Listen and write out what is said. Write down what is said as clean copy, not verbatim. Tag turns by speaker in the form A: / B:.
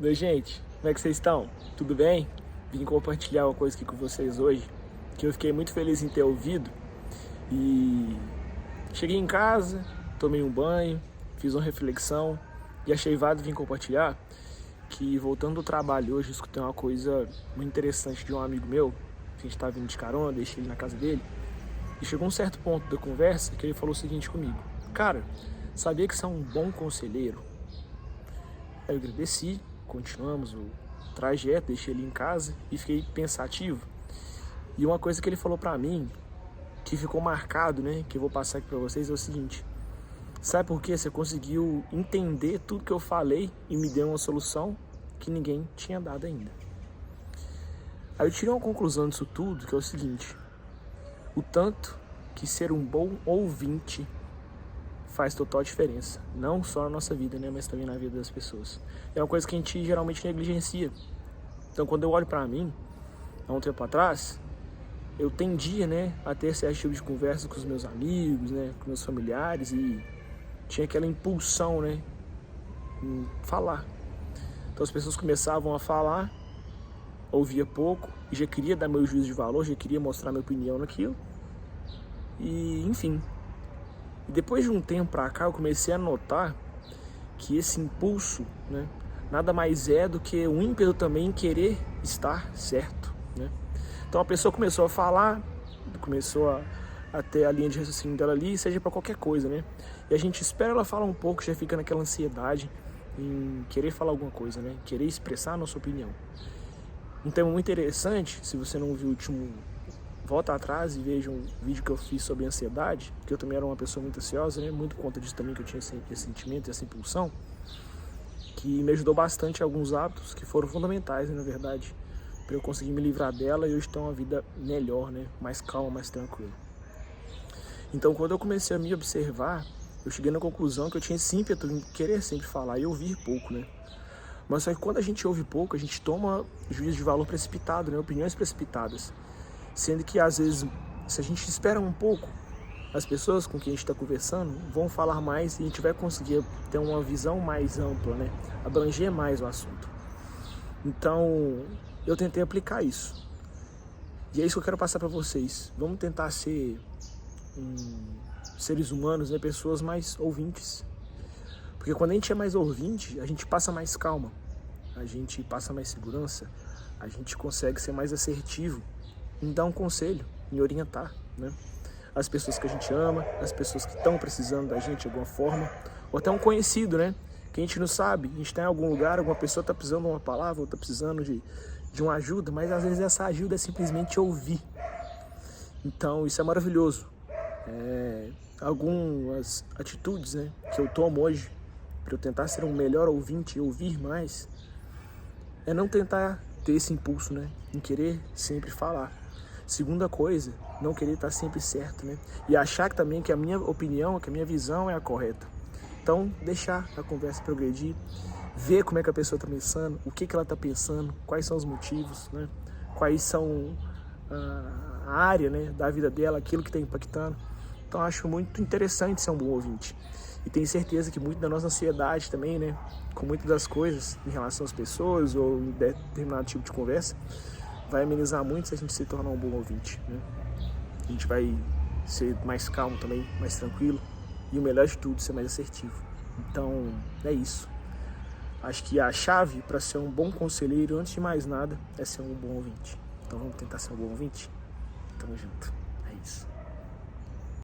A: Oi, gente, como é que vocês estão? Tudo bem? Vim compartilhar uma coisa aqui com vocês hoje, que eu fiquei muito feliz em ter ouvido. E cheguei em casa, tomei um banho, fiz uma reflexão e achei válido vir compartilhar que, voltando do trabalho hoje, eu escutei uma coisa muito interessante de um amigo meu, que a gente estava vindo de carona, deixei ele na casa dele, e chegou um certo ponto da conversa que ele falou o seguinte comigo: cara, sabia que você é um bom conselheiro? Aí eu agradeci, continuamos o trajeto, deixei ele em casa e fiquei pensativo. E uma coisa que ele falou pra mim, que ficou marcado, né, que eu vou passar aqui pra vocês, é o seguinte: sabe por quê? Você conseguiu entender tudo que eu falei e me deu uma solução que ninguém tinha dado ainda. Aí eu tirei uma conclusão disso tudo, que é o seguinte: o tanto que ser um bom ouvinte faz total diferença, não só na nossa vida, né, mas também na vida das pessoas. É uma coisa que a gente geralmente negligencia. Então, quando eu olho pra mim, há um tempo atrás, eu tendia, né, a ter esse tipo de conversa com os meus amigos, né, com meus familiares, e tinha aquela impulsão, né, em falar. Então as pessoas começavam a falar, ouvia pouco, e já queria dar meu juízo de valor, já queria mostrar minha opinião naquilo, e enfim. E depois de um tempo pra cá, eu comecei a notar que esse impulso, né, nada mais é do que um ímpeto também em querer estar certo, né? Então a pessoa começou a falar, começou a ter a linha de raciocínio dela ali, seja para qualquer coisa, né? E a gente espera ela falar um pouco, já fica naquela ansiedade em querer falar alguma coisa, né? Querer expressar a nossa opinião. Um tema muito interessante, se você não viu o último, volta atrás e veja um vídeo que eu fiz sobre ansiedade, porque eu também era uma pessoa muito ansiosa, né? Muito por conta disso também, que eu tinha esse sentimento, essa impulsão, que me ajudou bastante em alguns hábitos que foram fundamentais, né, na verdade, para eu conseguir me livrar dela e hoje ter uma vida melhor, né? Mais calma, mais tranquila. Então, quando eu comecei a me observar, eu cheguei na conclusão que eu tinha esse ímpeto em querer sempre falar e ouvir pouco, né? Mas só que quando a gente ouve pouco, a gente toma juízo de valor precipitado, né? Opiniões precipitadas. Sendo que, às vezes, se a gente espera um pouco, as pessoas com quem a gente está conversando vão falar mais e a gente vai conseguir ter uma visão mais ampla, né? Abranger mais o assunto. Então, eu tentei aplicar isso. E é isso que eu quero passar para vocês. Vamos tentar ser seres humanos, né? Pessoas mais ouvintes. Porque quando a gente é mais ouvinte, a gente passa mais calma, a gente passa mais segurança, a gente consegue ser mais assertivo em dar um conselho, em orientar, né? As pessoas que a gente ama, as pessoas que estão precisando da gente de alguma forma, ou até um conhecido, né? Que a gente não sabe, a gente está em algum lugar, alguma pessoa está precisando de uma palavra, ou está precisando de uma ajuda, mas às vezes essa ajuda é simplesmente ouvir. Então isso é maravilhoso. Algumas atitudes, né, que eu tomo hoje para eu tentar ser um melhor ouvinte e ouvir mais, é não tentar ter esse impulso, né, em querer sempre falar. Segunda coisa, não querer estar sempre certo, né, e achar também que a minha opinião, que a minha visão é a correta. Então, deixar a conversa progredir, ver como é que a pessoa está pensando, o que ela está pensando, quais são os motivos, né, quais são a área, né, da vida dela, aquilo que está impactando. Então, acho muito interessante ser um bom ouvinte. E tenho certeza que muito da nossa ansiedade também, né, com muitas das coisas em relação às pessoas ou em determinado tipo de conversa, vai amenizar muito se a gente se tornar um bom ouvinte, né? A gente vai ser mais calmo também, mais tranquilo e o melhor de tudo, ser mais assertivo. Então, é isso. Acho que a chave para ser um bom conselheiro, antes de mais nada, é ser um bom ouvinte. Então vamos tentar ser um bom ouvinte? Tamo junto. É isso.